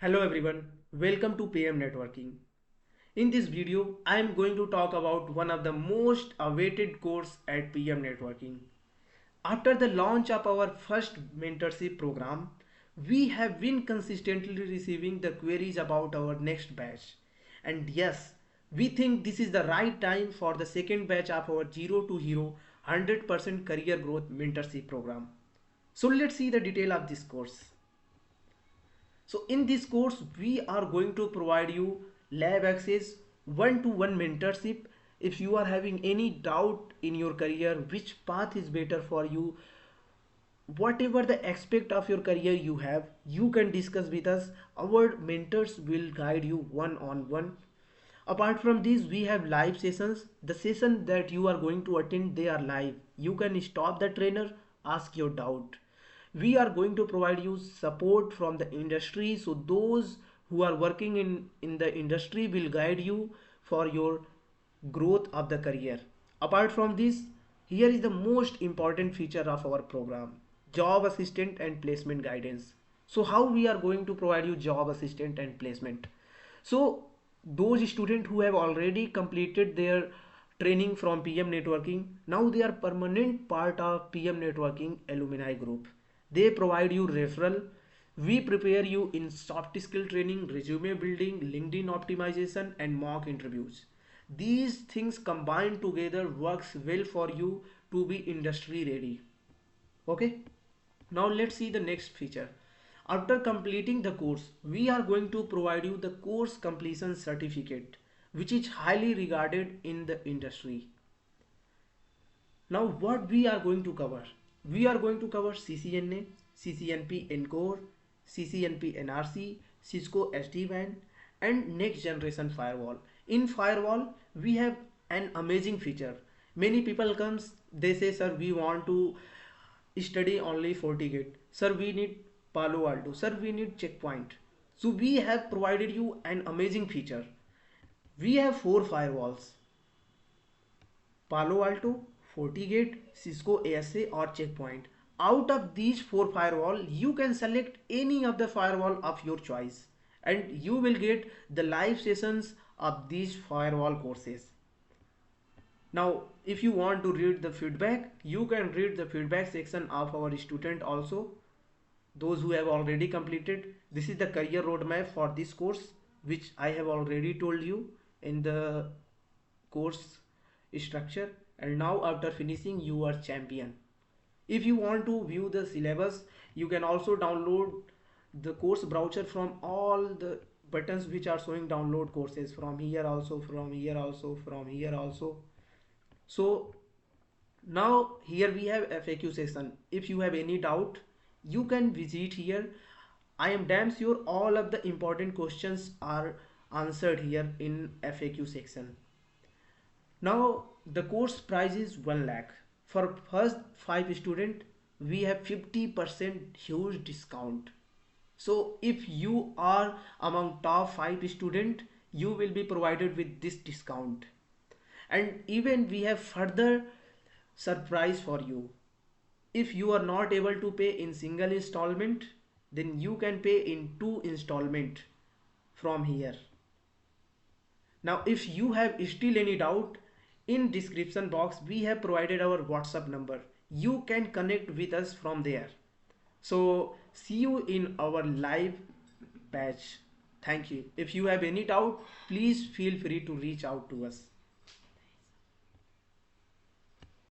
Hello everyone, welcome to PM Networking. In this video, I am going to talk about one of the most awaited course at PM Networking. After the launch of our first mentorship program, we have been consistently receiving the queries about our next batch. And yes, we think this is the right time for the second batch of our 0 to Hero 100% career growth mentorship program. So let's see the detail of this course. So in this course, we are going to provide you lab access, one-to-one mentorship. If you are having any doubt in your career, which path is better for you, whatever the aspect of your career you have, you can discuss with us. Our mentors will guide you one-on-one. Apart from this, we have live sessions. The session that you are going to attend, they are live. You can stop the trainer, ask your doubt. We are going to provide you support from the industry, so those who are working in the industry will guide you for your growth of the career. Apart from this, here is the most important feature of our program: job assistant and placement guidance. So how we are going to provide you job assistant and placement? So those students who have already completed their training from PM Networking, now they are permanent part of PM Networking alumni group. They provide you referral. We prepare you in soft skill training, resume building, LinkedIn optimization, and mock interviews. These things combined together works well for you to be industry ready. Okay. Now let's see the next feature. After completing the course, we are going to provide you the course completion certificate, which is highly regarded in the industry. Now what we are going to cover? We are going to cover CCNA, CCNP Encore, CCNP NRC, Cisco SDWAN, and next generation firewall. In firewall, we have an amazing feature. Many people comes, they say, sir, we want to study only FortiGate. Sir, we need Palo Alto. Sir, we need checkpoint. So we have provided you an amazing feature. We have 4 firewalls: Palo Alto, FortiGate, Cisco ASA, or Checkpoint. Out of these 4 firewall, you can select any of the firewall of your choice, and you will get the live sessions of these firewall courses. Now, if you want to read the feedback, you can read the feedback section of our student also. Those who have already completed, this is the career roadmap for this course, which I have already told you in the course structure. And now after finishing, you are champion. If you want to view the syllabus, you can also download the course browser from all the buttons which are showing download courses, from here also, from here also, from here also. So now here we have FAQ section. If you have any doubt, you can visit here. I am damn sure all of the important questions are answered here in FAQ section. Now the course price is 1 lakh. For first 5 student, we have 50% huge discount. So if you are among top 5 student, you will be provided with this discount. And even we have further surprise for you. If you are not able to pay in single installment, then you can pay in 2 installment from here. Now if you have still any doubt, in description box we have provided our WhatsApp number. You can connect with us from there. So see you in our live batch. Thank you. If you have any doubt, please feel free to reach out to us.